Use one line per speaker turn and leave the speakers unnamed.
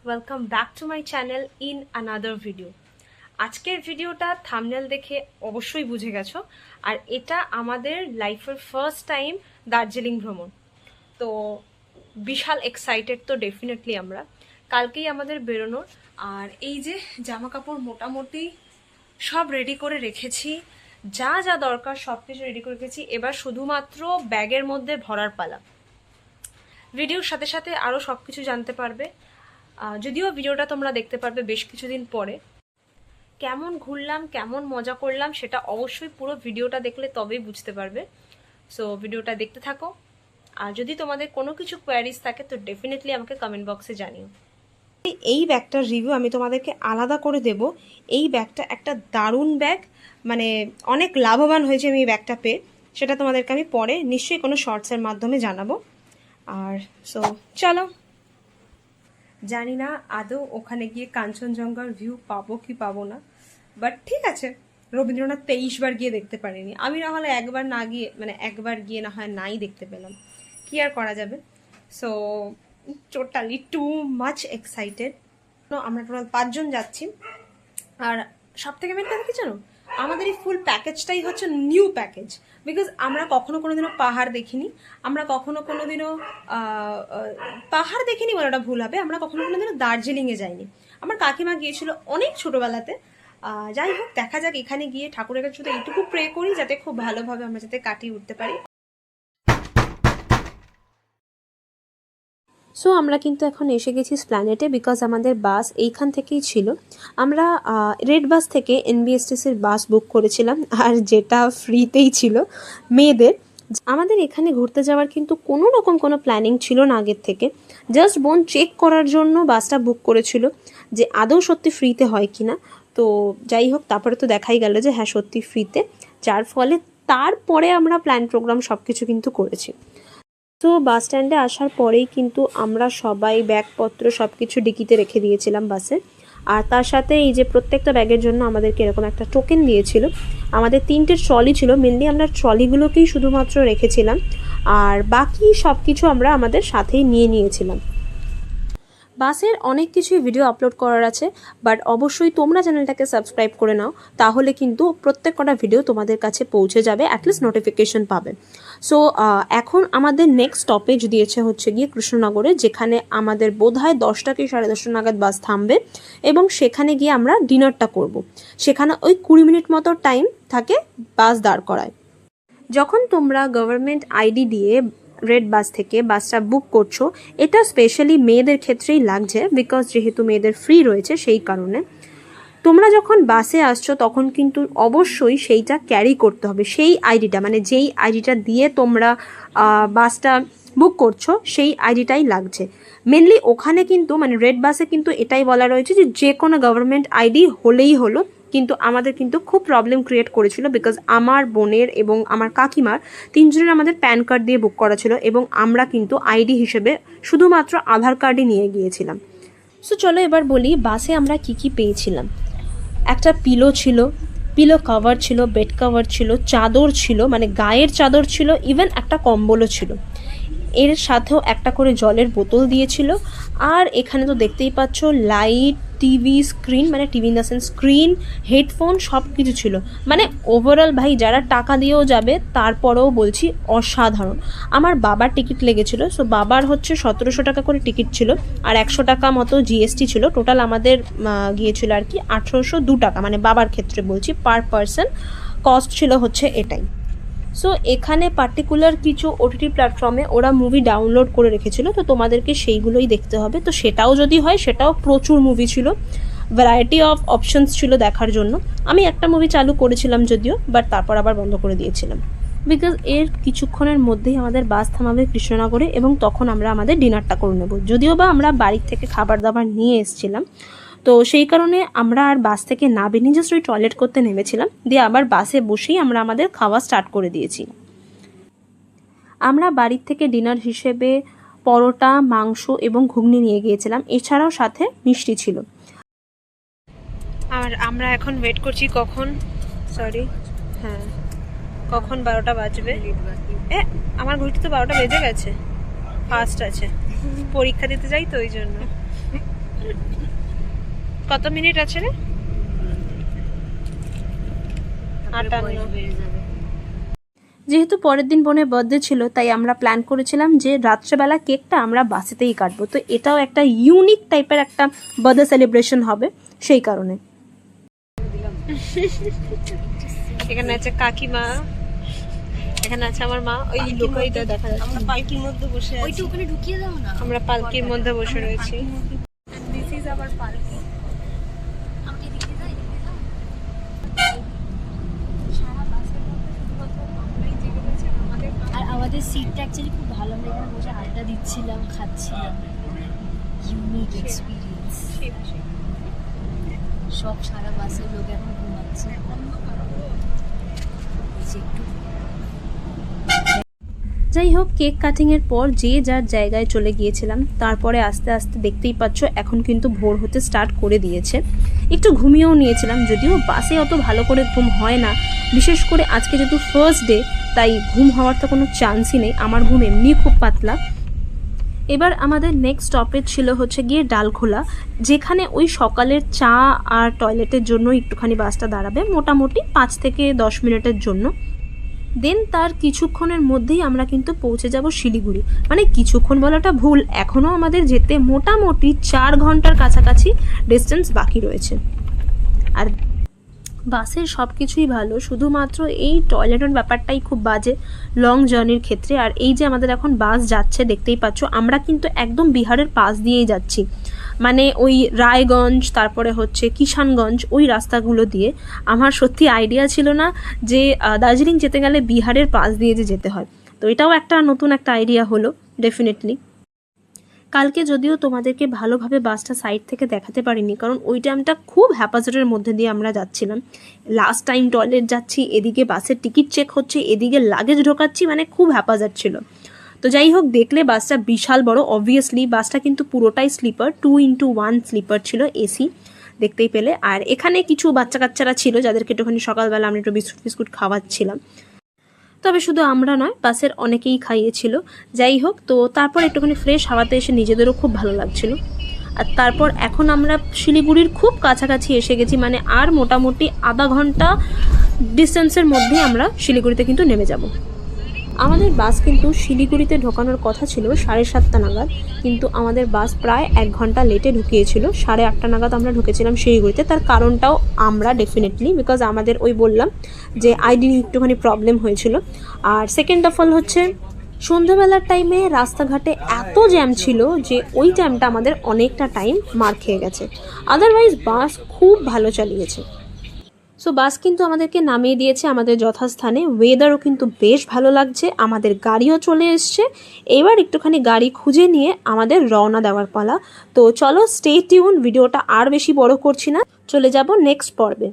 Welcome back to my channel in another video. আজকের ভিডিওটা thumbnail দেখে অবশ্যই বুঝে গেছো, আর এটা আমাদের লাইফের ফার্স্ট টাইম দার্জিলিং ভ্রমণ। তো বিশাল এক্সাইটেড তো ডেফিনেটলি আমরা। কালকেই আমাদের বেরোনোর, আর এই যে জামা কাপড় মোটামুটি সব রেডি করে রেখেছি, যা যা দরকার সব কিছু রেডি করে রেখেছি। এবার শুধুমাত্র ব্যাগের মধ্যে ভরার পালা। ভিডিওর সাথে সাথে আরও সব কিছু জানতে পারবে, যদিও ভিডিওটা তোমরা দেখতে পারবে বেশ কিছুদিন পরে। কেমন ঘুরলাম, কেমন মজা করলাম, সেটা অবশ্যই পুরো ভিডিওটা দেখলে তবেই বুঝতে পারবে। সো ভিডিওটা দেখতে থাকো, আর যদি তোমাদের কোনো কিছু কোয়ারিজ থাকে তো ডেফিনেটলি আমাকে কমেন্ট বক্সে জানিও। এই ব্যাগটার রিভিউ আমি তোমাদেরকে আলাদা করে দেব। এই ব্যাগটা একটা দারুণ ব্যাগ, মানে অনেক লাভবান হয়েছে আমি এই ব্যাগটা পেয়ে। সেটা তোমাদেরকে আমি পরে নিশ্চয়ই কোনো শর্টসের মাধ্যমে জানাবো। আর সো চলো, জানি না আদৌ ওখানে গিয়ে কাঞ্চনজঙ্ঘার ভিউ পাবো কি পাবো না, বাট ঠিক আছে। রবীন্দ্রনাথ 23 বার গিয়ে দেখতে পারিনি, আমি না হলে একবার না গিয়ে, মানে একবার গিয়ে না হয় নাই দেখতে পেলাম, কি আর করা যাবে। So totally too much excited. আমরা টোটাল 5 জন যাচ্ছি, আর সব থেকে মেন কথা কি জানো, আমাদের এই ফুল প্যাকেজটাই হচ্ছে নিউ প্যাকেজ। বিকজ আমরা কখনো কোনোদিনও পাহাড় দেখিনি, আমরা কখনো কোনোদিনও পাহাড় দেখিনি বলাটা ভুল হবে, আমরা কখনো কোনোদিনও দার্জিলিংয়ে যাইনি। আমার কাকিমা গিয়েছিল অনেক ছোটোবেলাতে। যাই হোক, দেখা যাক এখানে গিয়ে ঠাকুরের কাছে শুধু এইটুকু প্রে করি যাতে খুব ভালোভাবে আমরা যাতে কাটিয়ে উঠতে পারি। সো আমরা কিন্তু এখন এসে গেছি স্প্ল্যানেটে, বিকজ আমাদের বাস এইখান থেকেই ছিল। আমরা রেড বাস থেকে এনবিএসটিসির বাস বুক করেছিলাম, আর যেটা ফ্রিতেই ছিল মেয়েদের। আমাদের এখানে ঘুরতে যাওয়ার কিন্তু কোনো রকম কোনো প্ল্যানিং ছিল না আগের থেকে। জাস্ট বোন চেক করার জন্য বাসটা বুক করেছিল যে আদৌ সত্যি ফ্রিতে হয় কি না। তো যাই হোক, তারপরে তো দেখাই গেল যে হ্যাঁ সত্যি ফ্রিতে, যার ফলে তারপরে আমরা প্ল্যান প্রোগ্রাম সব কিছু কিন্তু করেছি। তো বাস স্ট্যান্ডে আসার পরেই কিন্তু আমরা সবাই ব্যাগপত্র সব কিছু ডিকিতে রেখে দিয়েছিলাম বাসে। আর তার সাথে এই যে প্রত্যেকটা ব্যাগের জন্য আমাদেরকে এরকম একটা টোকেন দিয়েছিল। আমাদের 3টে ট্রলি ছিল, মেনলি আমরা ট্রলিগুলোকেই শুধুমাত্র রেখেছিলাম, আর বাকি সব কিছু আমরা আমাদের সাথেই নিয়ে নিয়েছিলাম। বাসের অনেক কিছুই ভিডিও আপলোড করার আছে, বাট অবশ্যই তোমরা চ্যানেলটাকে সাবস্ক্রাইব করে নাও, তাহলে কিন্তু প্রত্যেক কটা ভিডিও তোমাদের কাছে পৌঁছে যাবে, অ্যাটলিস্ট নোটিফিকেশন পাবে। সো এখন আমাদের নেক্সট স্টপেজ দিয়েছে হচ্ছে গিয়ে কৃষ্ণনগরে, যেখানে আমাদের বোধহয় 10টা কি 10:30 নাগাদ বাস থামবে, এবং সেখানে গিয়ে আমরা ডিনারটা করব। সেখানে ওই 20 মিনিট মতো টাইম থাকে বাস দাঁড় করায়। যখন তোমরা গভর্নমেন্ট আইডি দিয়ে রেড বাস থেকে বাসটা বুক করছো, এটা স্পেশালি মেয়েদের ক্ষেত্রেই লাগছে, বিকজ যেহেতু মেয়েদের ফ্রি রয়েছে সেই কারণে। তোমরা যখন বাসে আসছো তখন কিন্তু অবশ্যই সেইটা ক্যারি করতে হবে, সেই আইডিটা, মানে যেই আইডিটা দিয়ে তোমরা বাসটা বুক করছো সেই আইডিটাই লাগছে মেনলি ওখানে। কিন্তু মানে রেড বাসে কিন্তু এটাই বলা রয়েছে যে কোনো গভর্নমেন্ট আইডি হলেই হলো, কিন্তু আমাদের কিন্তু খুব প্রবলেম ক্রিয়েট করেছিল, বিকজ আমার বোনের এবং আমার কাকিমার 3 জনের আমাদের প্যান কার্ড দিয়ে বুক করা ছিল, এবং আমরা কিন্তু আইডি হিসেবে শুধুমাত্র আধার কার্ডই নিয়ে গিয়েছিলাম। সো চলো এবার বলি বাসে আমরা কি কি পেয়েছিলাম। একটা পিলো ছিল, পিলো কভার ছিল, বেড কভার ছিল, চাদর ছিল, মানে গায়ের চাদর ছিল, ইভেন একটা কম্বলও ছিল। এর সাথেও একটা করে জলের বোতল দিয়েছিল। আর এখানে তো দেখতেই পাচ্ছ লাইট, টিভি স্ক্রিন, মানে TV in the sense screen, headphone, সব কিছু ছিল। মানে ওভারঅল ভাই, যারা টাকা দিয়েও যাবে তারপরেও বলছি অসাধারণ। আমার বাবার টিকিট লেগেছিল, সো বাবার হচ্ছে 1700 টাকা করে টিকিট ছিল, আর 100 টাকা মতো জিএসটি ছিল। টোটাল আমাদের গিয়েছিল আর কি 1802 টাকা, মানে বাবার ক্ষেত্রে বলছি, পার পারসন কস্ট ছিল হচ্ছে এটাই। সো এখানে পার্টিকুলার কিছু ওটিটি প্ল্যাটফর্মে ওরা মুভি ডাউনলোড করে রেখেছিল, তো তোমাদেরকে সেইগুলোই দেখতে হবে। তো সেটাও যদি হয়, সেটাও প্রচুর মুভি ছিল, ভ্যারাইটি অফ অপশনস ছিল দেখার জন্য। আমি একটা মুভি চালু করেছিলাম যদিও, বাট তারপর আবার বন্ধ করে দিয়েছিলাম, বিকজ এর কিছুক্ষণের মধ্যেই আমাদের বাস থামাবে কৃষ্ণনগরে, এবং তখন আমরা আমাদের ডিনারটা করে নেব। যদিও বা আমরা বাড়ির থেকে খাবার দাবার নিয়ে এসেছিলাম, তো সেই কারণে আমরা আর বাস থেকে নামিনি, জাস্ট ওই টয়লেট করতে নেমেছিলাম, দিয়ে আবার বাসে বসেই আমরা আমাদের খাওয়া স্টার্ট করে দিয়েছি। আমরা বাড়ির থেকে ডিনার হিসেবে পরোটা, মাংস এবং ঘুগনি নিয়ে গিয়েছিলাম, এছাড়াও সাথে মিষ্টি ছিল। আর আমরা এখন ওয়েট করছি কখন, সরি হ্যাঁ কখন 12টা বাজবে। আমার ঘড়িতে তো 12টা বেজে গেছে, ফার্স্ট আছে, পরীক্ষা দিতে যাই তো ওই জন্য। কত মিনিট আছে রে? 58। যেহেতু পরের দিন বোনের বার্থডে ছিল, তাই আমরা প্ল্যান করেছিলাম যে রাত্রেবেলা কেকটা আমরা বাসেতেই কাটবো। তো এটাও একটা ইউনিক টাইপের একটা বার্থডে সেলিব্রেশন হবে, সেই কারণে। এখানে আছে কাকিমা, এখানে আছে আমার মা। ওই লোকইটা দেখা যাচ্ছে। আমরা পালকির মধ্যে বসে আছি। ওইটা ওখানে ঢুকিয়ে দাও না। আমরা পালকির মধ্যে বসে রয়েছি। দিস ইজ আওয়ার পালকি। আমাকে দিতে দাও, দিতে দাও। সারা বাসের মধ্যে শুধুমাত্র আমরাই জেগে রয়েছি। আর আমাদের সিটটা অ্যাকচুয়ালি খুব ভালো, আমরা এখানে বসে আড্ডা দিচ্ছিলাম, খাচ্ছিলাম। Unique experience. সব সারা বাসের লোক এখন ঘুমাচ্ছে। যাই হোক, কেক কাটিংয়ের পর যে যার জায়গায় চলে গিয়েছিলাম। তারপরে আস্তে আস্তে দেখতেই পাচ্ছ এখন কিন্তু ভোর হতে স্টার্ট করে দিয়েছে। একটু ঘুমিয়েও নিয়েছিলাম, যদিও বাসে অত ভালো করে ঘুম হয় না। বিশেষ করে আজকে যেহেতু ফার্স্ট ডে, তাই ঘুম হওয়ার তো কোনো চান্সই নেই। আমার ঘুম এমনি খুব পাতলা। এবার আমাদের নেক্সট স্টপেজ ছিল হচ্ছে গিয়ে ডালখোলা, যেখানে ওই সকালের চা আর টয়লেটের জন্য একটুখানি বাসটা দাঁড়াবে, মোটামুটি 5 থেকে 10 মিনিটের জন্য। দেন তার কিছুক্ষণের মধ্যেই আমরা কিন্তু পৌঁছে যাব শিলিগুড়ি। মানে কিছুক্ষণ বলাটা ভুল, এখনও আমাদের যেতে মোটামুটি 4 ঘন্টার কাছাকাছি ডিস্টেন্স বাকি রয়েছে। আর বাসের সব কিছুই ভালো, শুধুমাত্র এই টয়লেটের ব্যাপারটাই খুব বাজে লং জার্নির ক্ষেত্রে। আর এই যে আমাদের এখন বাস যাচ্ছে, দেখতেই পাচ্ছ আমরা কিন্তু একদম বিহারের পাশ দিয়েই যাচ্ছি, মানে ওই রায়গঞ্জ, তারপরে হচ্ছে কিষানগঞ্জ, ওই রাস্তাগুলো দিয়ে। আমার সত্যি আইডিয়া ছিল না যে দার্জিলিং যেতে গেলে বিহারের পাশ দিয়ে যে যেতে হয়। তো এটাও একটা নতুন একটা আইডিয়া হলো ডেফিনেটলি। কালকে যদিও তোমাদেরকে ভালোভাবে বাসটা সাইড থেকে দেখাতে পারিনি, কারণ ওই টাইমটা খুব হ্যাপাজেটের মধ্যে দিয়ে আমরা যাচ্ছিলাম। লাস্ট টাইম টয়লেট যাচ্ছি, এদিকে বাসের টিকিট চেক হচ্ছে, এদিকে লাগেজ ঢোকাচ্ছি, মানে খুব হ্যাপাজেট ছিল। তো যাই হোক, দেখলে বাসটা বিশাল বড়। অবভিয়াসলি বাসটা কিন্তু পুরোটাই স্লিপার, 2x1 স্লিপার ছিল, এসি দেখতেই পেলে। আর এখানে কিছু বাচ্চা কাচ্চারা ছিল যাদেরকে একটুখানি সকালবেলা আমরা একটু বিস্কুট ফিস্কুট খাওয়াচ্ছিলাম। তবে শুধু আমরা নয়, বাসের অনেকেই খাইয়েছিল। যাই হোক, তো তারপর একটুখানি ফ্রেশ হাওয়াতে এসে নিজেদেরও খুব ভালো লাগছিল। আর তারপর এখন আমরা শিলিগুড়ির খুব কাছাকাছি এসে গেছি, মানে আর মোটামুটি আধা ঘন্টা ডিস্টেন্সের মধ্যেই আমরা শিলিগুড়িতে কিন্তু নেমে যাব। আমাদের বাস কিন্তু শিলিগুড়িতে ঢোকানোর কথা ছিল 7:30 নাগাদ, কিন্তু আমাদের বাস প্রায় 1 ঘন্টা লেটে ঢুকিয়েছিল। 8:30 নাগাদ আমরা ঢুকেছিলাম শিলিগুড়িতে। তার কারণটাও আমরা ডেফিনেটলি, বিকজ আমাদের ওই বললাম যে আইডি একটুখানি প্রবলেম হয়েছিল। আর সেকেন্ড অফ অল হচ্ছে সন্ধ্যাবেলার টাইমে রাস্তাঘাটে এত জ্যাম ছিল যে ওই টাইমটা আমাদের অনেকটা টাইম মার খেয়ে গেছে। আদারওয়াইজ বাস খুব ভালো চালিয়েছে। সো বাস কিন্তু আমাদেরকে নামিয়ে দিয়েছে আমাদের যথাস্থানে। ওয়েদারও কিন্তু বেশ ভালো লাগছে, আমাদের গাড়িও চলে এসছে। এবার একটুখানি গাড়ি খুঁজে নিয়ে আমাদের রওনা দেওয়ার পালা। তো চলো, স্টে টিউন, ভিডিওটা আর বেশি বড় করছি না, চলে যাব নেক্সট পর্বে।